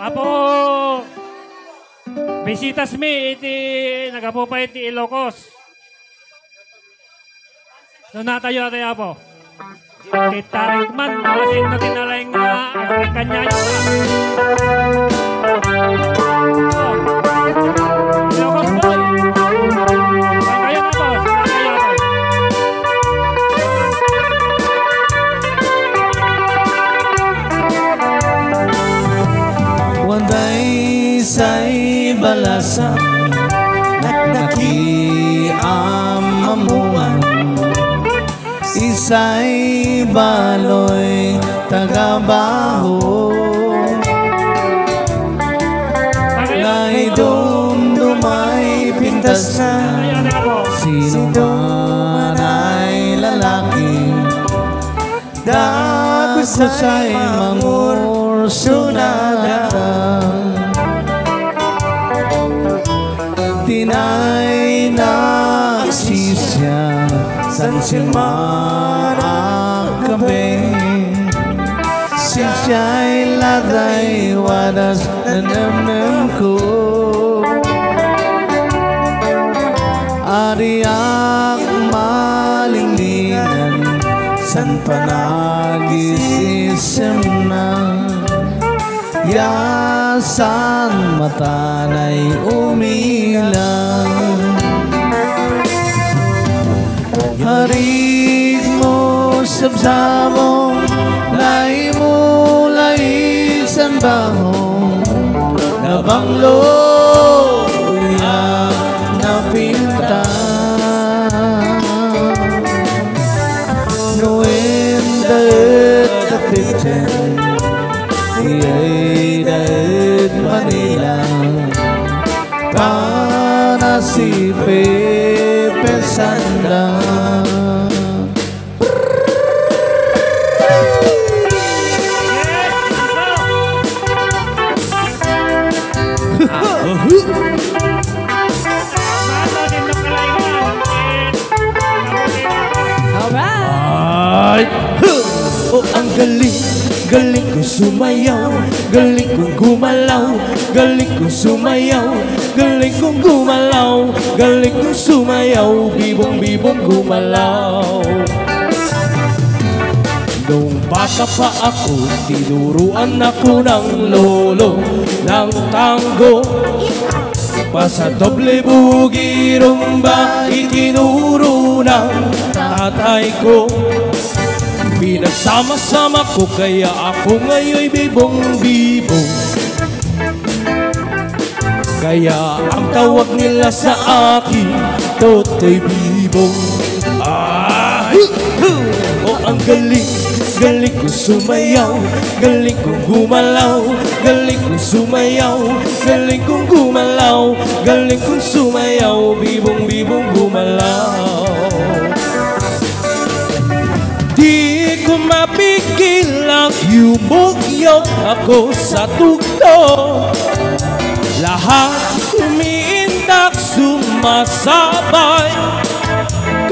Apo, visitas mi, iti, nagapupay iti Ilocos. So natayo tayo po. Titarik man, nakasin na tinalang kanya nyo. Ilocos boy. Kayo na po, natayo po. Wanday say balasan nakiamamuan isay baloy tagabaho ngay dumdumay pintasan sino man ay lalaki dapat sa'y mangursunadang tinay naksisya san simana kabe siya'y lagay wadas nanamnam ko ariak malinglingan san panagisisem na yasan matanay umilang harig mo sabsabong lay mo lay san bahong nabanglo ya napinta nuendet kapiten iyay daet Manila para si Pepe Sanda Alright! Oh, ang galing! Galing ko sumayaw, galing kong gumalaw, galing kong sumayaw, galing kong gumalaw, galing kong sumayaw, bibong-bibong gumalaw. Nung bata pa ako, tinuruan ako ng lolo ng tango. Pasa doble bugi rumba, itinuro ng tatay ko. Pinagsama-sama ko kaya ako ngayon'y bibong-bibong. Kaya ang tawag nila sa akin, Totoy Bibong. Oh, ang galing, galing ko sumayaw, galing kong gumalaw, galing kong sumayaw, galing kong gumalaw, galing kong sumayaw, bibong-bibong gumalaw. Di ko mapigil ang yumugyok ako sa tugto. Lahat umiindak sumasabay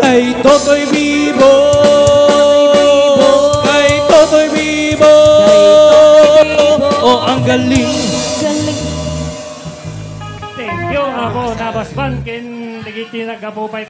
kay Totoy Bibong, kay Totoy Bibong. Oh, ang galing. Thank you ako nabasban kin digiti nagapupay